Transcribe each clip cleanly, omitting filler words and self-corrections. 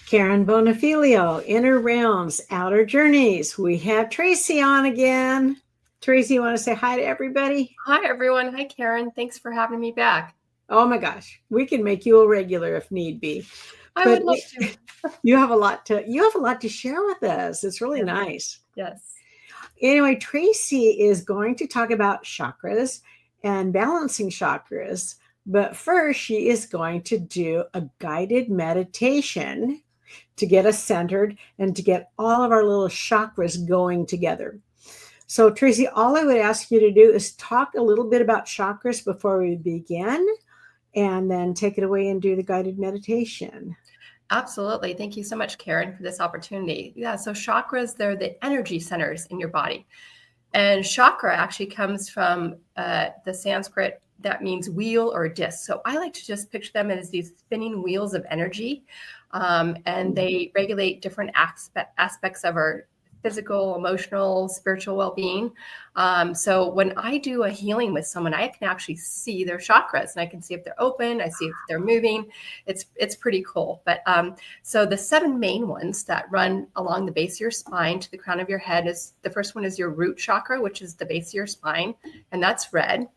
Karen Bonifilio, Inner Realms, Outer Journeys. We have Tracey on again. Tracey, you want to say hi to everybody? Hi, everyone. Hi, Karen. Thanks for having me back. Oh my gosh, we can make you a regular if need be. I would love to. You have a lot to share with us. It's really nice. Yes. Anyway, Tracey is going to talk about chakras and balancing chakras. But first, she is going to do a guided meditation to get us centered and to get all of our little chakras going together. So, Tracey, all I would ask you to do is talk a little bit about chakras before we begin, and then take it away and do the guided meditation. Absolutely. Thank you so much, Karen, for this opportunity. Yeah, so chakras, they're the energy centers in your body. And chakra actually comes from the Sanskrit that means wheel or disc. So I like to just picture them as these spinning wheels of energy, and they regulate different aspects of our physical, emotional, spiritual well-being. So when I do a healing with someone, I can actually see their chakras, and I can see if they're open, I see if they're moving. It's pretty cool. But so the 7 main ones that run along the base of your spine to the crown of your head is, the first one is your root chakra, which is the base of your spine, and that's red.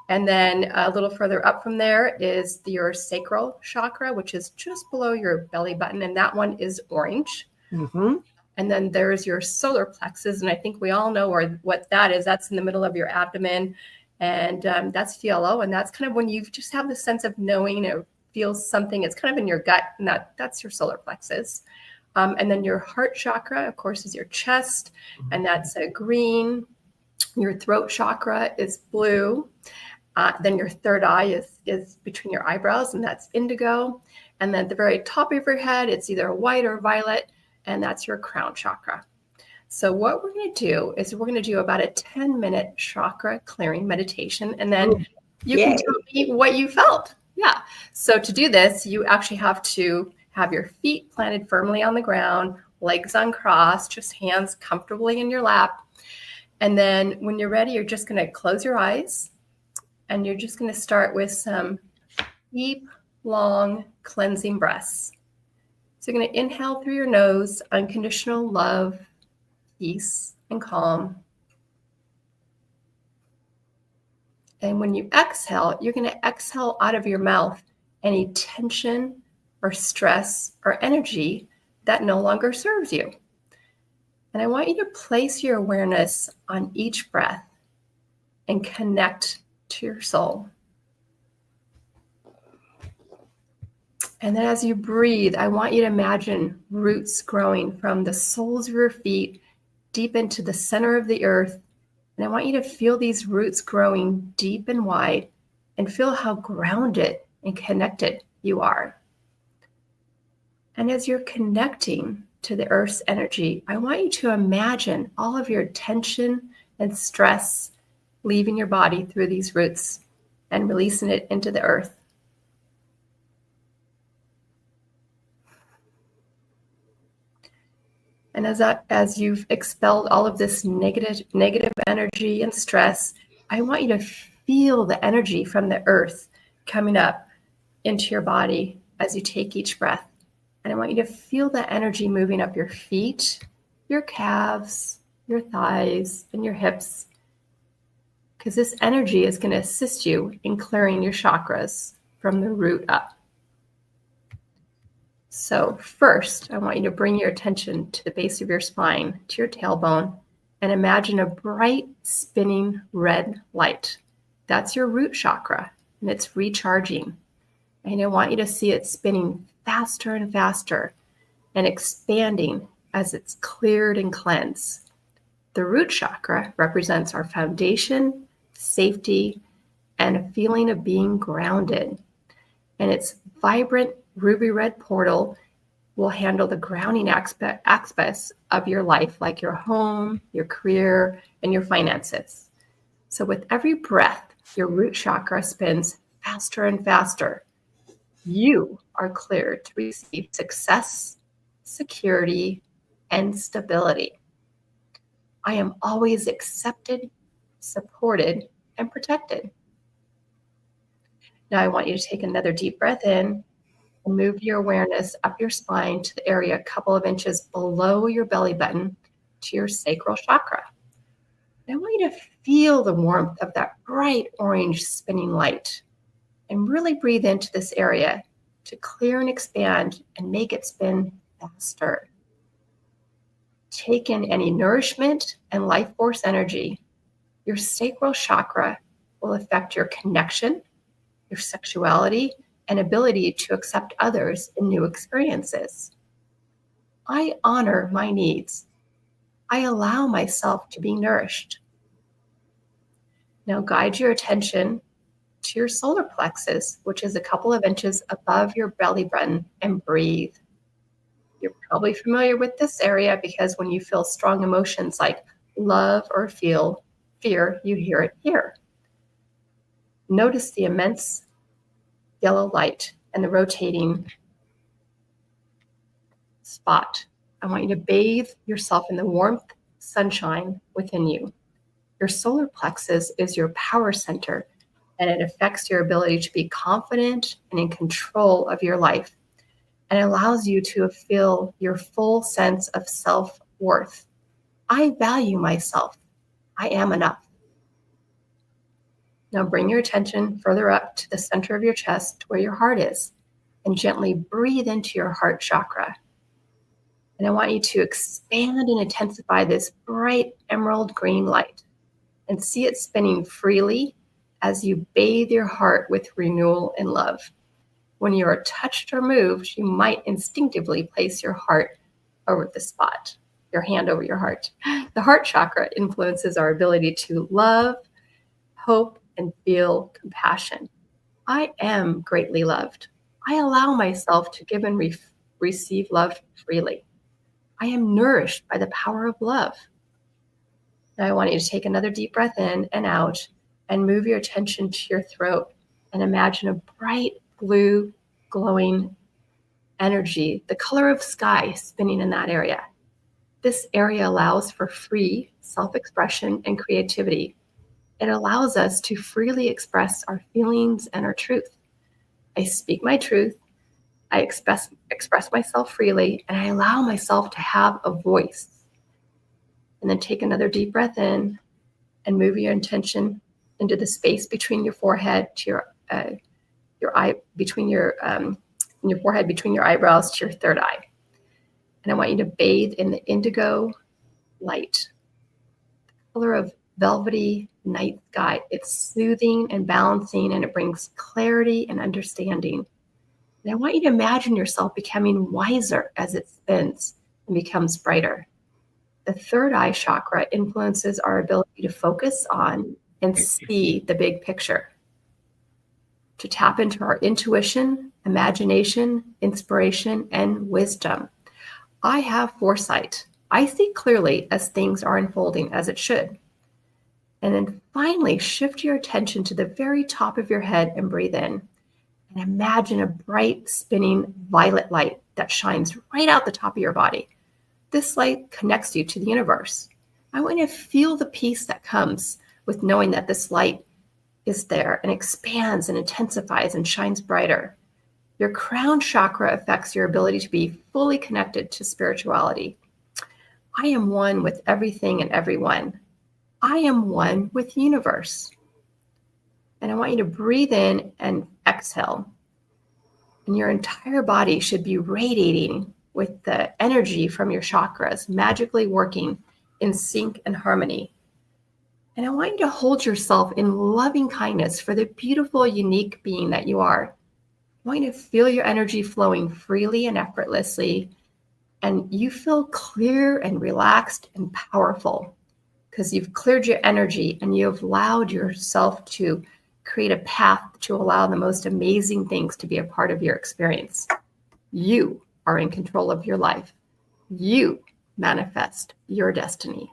And then a little further up from there is your sacral chakra, which is just below your belly button, and that one is orange. Mm-hmm. And then there's your solar plexus, and I think we all know what that is. That's in the middle of your abdomen, and that's yellow, and that's kind of when you just have the sense of knowing or feel something. It's kind of in your gut, and that's your solar plexus. And then your heart chakra, of course, is your chest, and that's green. Your throat chakra is blue. Then your third eye is between your eyebrows, and that's indigo. And then at the very top of your head, it's either white or violet, and that's your crown chakra. So what we're going to do is we're going to do about a 10-minute chakra clearing meditation, and then you can tell me what you felt. Yeah. So to do this, you actually have to have your feet planted firmly on the ground, legs uncrossed, just hands comfortably in your lap. And then when you're ready, you're just going to close your eyes, and you're just going to start with some deep, long, cleansing breaths. So you're going to inhale through your nose, unconditional love, peace, and calm. And when you exhale, you're going to exhale out of your mouth any tension or stress or energy that no longer serves you. And I want you to place your awareness on each breath and connect to your soul. And then as you breathe, I want you to imagine roots growing from the soles of your feet deep into the center of the earth. And I want you to feel these roots growing deep and wide, and feel how grounded and connected you are. And as you're connecting to the earth's energy, I want you to imagine all of your tension and stress leaving your body through these roots and releasing it into the earth. And as you've expelled all of this negative energy and stress, I want you to feel the energy from the earth coming up into your body as you take each breath. And I want you to feel the energy moving up your feet, your calves, your thighs, and your hips, because this energy is going to assist you in clearing your chakras from the root up. So first, I want you to bring your attention to the base of your spine, to your tailbone, and imagine a bright, spinning red light. That's your root chakra, and it's recharging. And I want you to see it spinning faster and faster and expanding as it's cleared and cleansed. The root chakra represents our foundation, safety, and a feeling of being grounded. And its vibrant ruby red portal will handle the grounding aspects of your life, like your home, your career, and your finances. So with every breath, your root chakra spins faster and faster. You are cleared to receive success, security, and stability. I am always accepted, supported, and protected. Now I want you to take another deep breath in And move your awareness up your spine to the area a couple of inches below your belly button to your sacral chakra. And I want you to feel the warmth of that bright orange spinning light and really breathe into this area to clear and expand and make it spin faster. Take in any nourishment and life force energy. Your sacral chakra will affect your connection, your sexuality, and ability to accept others in new experiences. I honor my needs. I allow myself to be nourished. Now guide your attention to your solar plexus, which is a couple of inches above your belly button, and breathe. You're probably familiar with this area because when you feel strong emotions like love or feel fear, you hear it here. Notice the immense yellow light and the rotating spot. I want you to bathe yourself in the warmth, sunshine within you. Your solar plexus is your power center, and it affects your ability to be confident and in control of your life, and allows you to feel your full sense of self-worth. I value myself. I am enough. Now bring your attention further up to the center of your chest where your heart is, and gently breathe into your heart chakra. And I want you to expand and intensify this bright emerald green light and see it spinning freely as you bathe your heart with renewal and love. When you are touched or moved, you might instinctively place your heart over the spot, your hand over your heart. The heart chakra influences our ability to love, hope, and feel compassion. I am greatly loved. I allow myself to give and receive love freely. I am nourished by the power of love. Now I want you to take another deep breath in and out and move your attention to your throat and imagine a bright blue glowing energy, the color of sky, spinning in that area. This area allows for free self-expression and creativity. It allows us to freely express our feelings and our truth. I speak my truth. I express myself freely, and I allow myself to have a voice. And then take another deep breath in and move your intention into the space between your forehead to your eye, between your forehead, between your eyebrows to your third eye. And I want you to bathe in the indigo light, the color of velvety night sky. It's soothing and balancing, and it brings clarity and understanding. And I want you to imagine yourself becoming wiser as it spins and becomes brighter. The third eye chakra influences our ability to focus on and see the big picture, to tap into our intuition, imagination, inspiration, and wisdom. I have foresight. I see clearly as things are unfolding as it should. And then finally, shift your attention to the very top of your head and breathe in. And imagine a bright, spinning violet light that shines right out the top of your body. This light connects you to the universe. I want you to feel the peace that comes with knowing that this light is there and expands and intensifies and shines brighter. Your crown chakra affects your ability to be fully connected to spirituality. I am one with everything and everyone. I am one with the universe. And I want you to breathe in and exhale. And your entire body should be radiating with the energy from your chakras, magically working in sync and harmony. And I want you to hold yourself in loving kindness for the beautiful, unique being that you are. I want you to feel your energy flowing freely and effortlessly, and you feel clear and relaxed and powerful because you've cleared your energy and you have allowed yourself to create a path to allow the most amazing things to be a part of your experience. You are in control of your life. You manifest your destiny.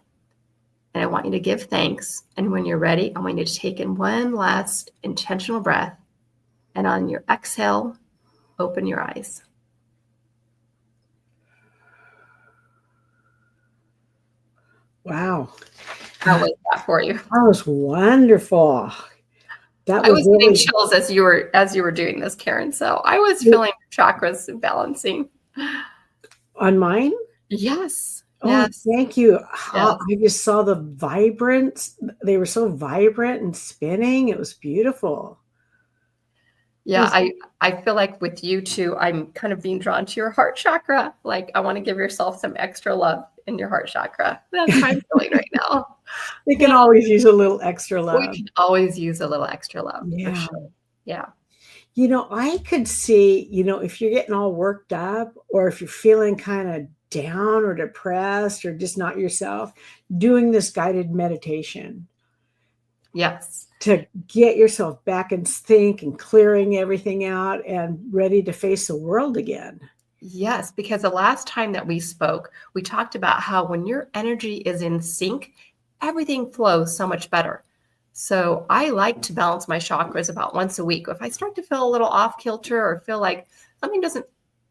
And I want you to give thanks. And when you're ready, I want you to take in one last intentional breath. And on your exhale, open your eyes. Wow. How was that for you? That was wonderful. That I was was getting really chills as you were doing this, Karen. So I was feeling chakras balancing. on mine. Yes. Oh, Yes. thank you. Yes. I just saw the vibrant. They were so vibrant and spinning. It was beautiful. It Yeah, was- I feel like with you too, I'm kind of being drawn to your heart chakra. Like I want to give yourself some extra love in your heart chakra. That's how I'm feeling right now. they can Yeah, always use a little extra we love. can always use a little extra love for Yeah. sure. Yeah. I could see, if you're getting all worked up or if you're feeling kind of down or depressed or just not yourself, doing this guided meditation Yes. to get yourself back in sync and clearing everything out and ready to face the world again. Yes, because the last time that we spoke, we talked about how when your energy is in sync, everything flows so much better. So I like to balance my chakras about once a week. If I start to feel a little off kilter or feel like something doesn't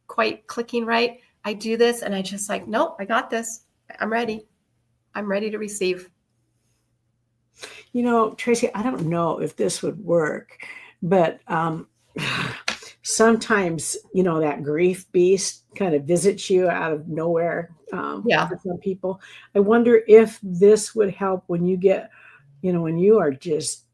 quite clicking right, I do this and I just like, nope, I got this. I'm ready. I'm ready to receive. Tracey, I don't know if this would work, but sometimes, that grief beast kind of visits you out of nowhere Yeah. for some people. I wonder if this would help when you get, when you are just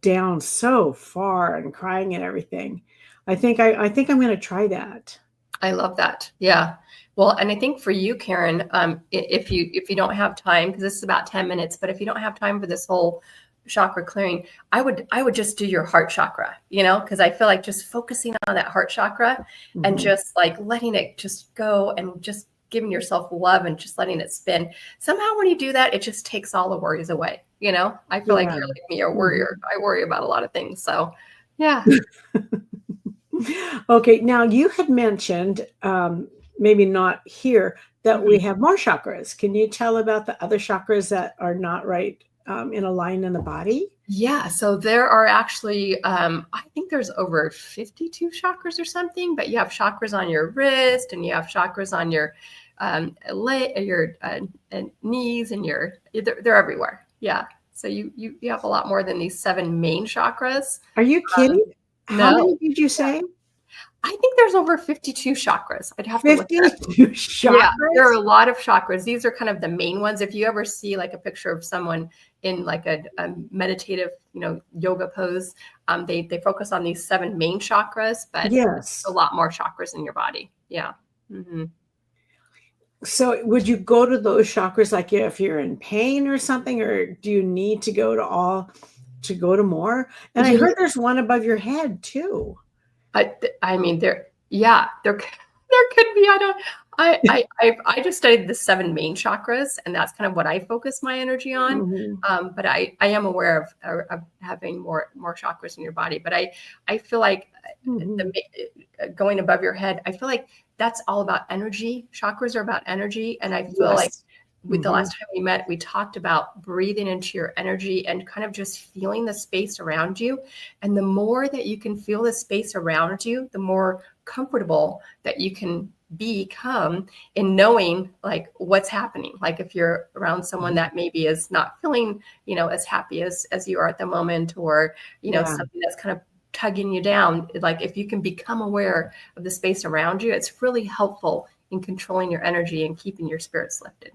down so far and crying and everything. I think I'm going to try that. I love that. Yeah. Well, and I think for you, Karen, if you don't have time, because this is about 10 minutes, but if you don't have time for this whole chakra clearing, I would just do your heart chakra, because I feel like just focusing on that heart chakra and Mhm. just like letting it just go and just giving yourself love and just letting it spin. Somehow when you do that, it just takes all the worries away. I feel like Yeah. you're like me, a worrier. I worry about a lot of things. So yeah. Okay, now you had mentioned, maybe not here, that we Mhm. have more chakras. Can you tell about the other chakras that are not right in a line in the body? Yeah, so there are actually, I think there's over 52 chakras or something, but you have chakras on your wrist and you have chakras on your knees and they're everywhere. Yeah, so you have a lot more than these 7 main chakras. Are you kidding? How No, many did you say? I think there's over 52 chakras. I'd have to look at. 52 Yeah, there are chakras? a lot of chakras. These are kind of the main ones. If you ever see like a picture of someone in like a meditative, yoga pose, they focus on these 7 main chakras, but Yes. a lot more chakras in your body. Yeah. Mm-hmm. So would you go to those chakras like if you're in pain or something, or do you need to go to more? And I heard there's one above your head too. I mean, there could be. I just studied the 7 main chakras, and that's kind of what I focus my energy on. Mhm. But I am aware of having more chakras in your body. But I feel like Mhm. going above your head, I feel like that's all about energy. Chakras are about energy, and I feel like Yes. with the Mhm. last time we met, we talked about breathing into your energy and kind of just feeling the space around you. And the more that you can feel the space around you, the more comfortable that you can become in knowing like what's happening. Like if you're around someone that maybe is not feeling, as happy as you are at the moment, or, Yeah. something that's kind of tugging you down. Like if you can become aware of the space around you, it's really helpful in controlling your energy and keeping your spirits lifted.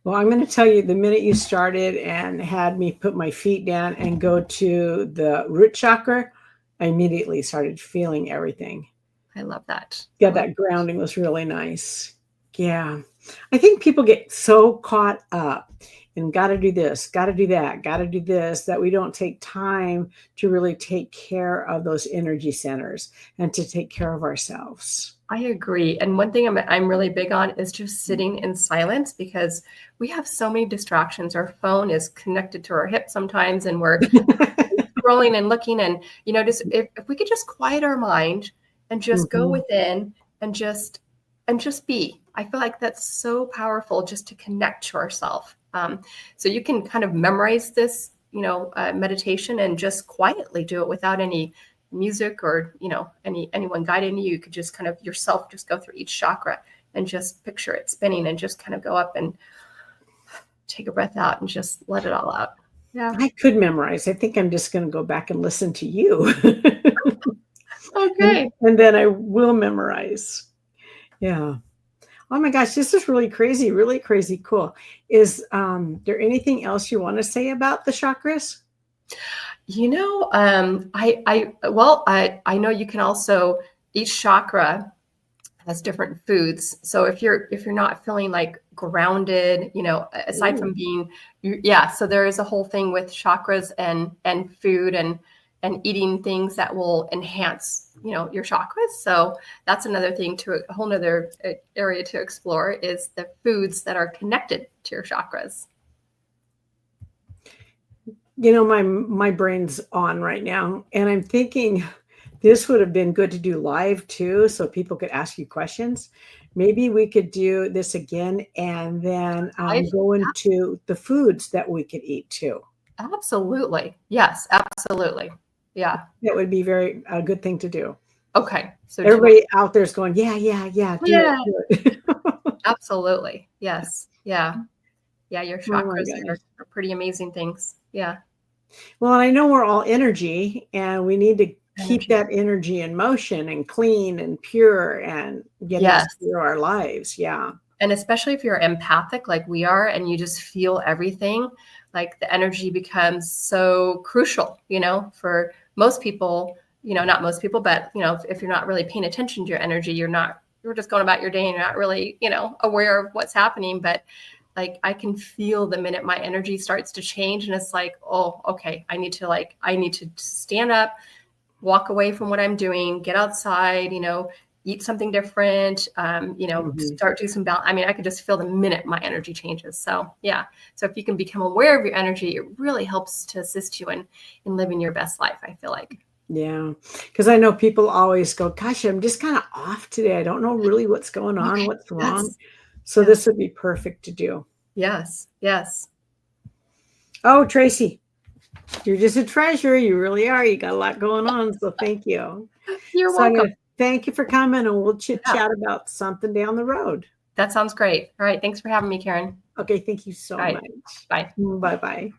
Well, I'm going to tell you, the minute you started and had me put my feet down and go to the root chakra, I immediately started feeling everything. I love that. Yeah, that grounding was really nice. Yeah. I think people get so caught up and got to do this, got to do that, got to do this, that we don't take time to really take care of those energy centers and to take care of ourselves. I agree. And one thing I'm really big on is just sitting in silence, because we have so many distractions. Our phone is connected to our hip sometimes, and we're scrolling and looking. And, just if we could just quiet our mind and just go Mhm. within and just be. I feel like that's so powerful, just to connect to ourselves. So you can kind of memorize this, meditation, and just quietly do it without any music or anyone guiding you. You could just kind of yourself just go through each chakra and just picture it spinning, and just kind of go up and take a breath out and just let it all out. Yeah. I could memorize. I think I'm just going to go back and listen to you. Okay. And then I will memorize. Yeah. Oh my gosh, this is really crazy cool. Is there anything else you want to say about the chakras? I know you can also, each chakra has different foods. So if you're not feeling like grounded, aside from being, so there is a whole thing with chakras and food and eating things that will enhance, your chakras. So that's another thing, to a whole nother area to explore, is the foods that are connected to your chakras. My brain's on right now, and I'm thinking this would have been good to do live too, so people could ask you questions. Maybe we could do this again and then go into the foods that we could eat too. Absolutely. Yes, absolutely. Yeah. That would be a good thing to do. Okay. So everybody out there is going, yeah. Do it. Absolutely. Yes. Yeah. Yeah. Your chakras are pretty amazing things. Yeah. Well, I know we're all energy, and we need to keep that energy in motion and clean and pure and get us through our lives. Yeah. And especially if you're empathic like we are, and you just feel everything, like the energy becomes so crucial, for most people, not most people, but, if you're not really paying attention to your energy, you're just going about your day and you're not really, aware of what's happening. But like, I can feel the minute my energy starts to change, and it's like, oh, okay, I need to stand up, walk away from what I'm doing, get outside, eat something different, start do some balance. I mean, I could just feel the minute my energy changes. So yeah. So if you can become aware of your energy, it really helps to assist you in living your best life, I feel like. Yeah. Because I know people always go, gosh, I'm just kind of off today. I don't know really what's going on, what's wrong. So this would be perfect to do. Yes. Yes. Oh, Tracey, you're just a treasure. You really are. You got a lot going on. So thank you. You're welcome. Thank you for coming, and we'll chit chat about something down the road. That sounds great. All right. Thanks for having me, Karen. Okay. Thank you so much. Bye. Bye-bye.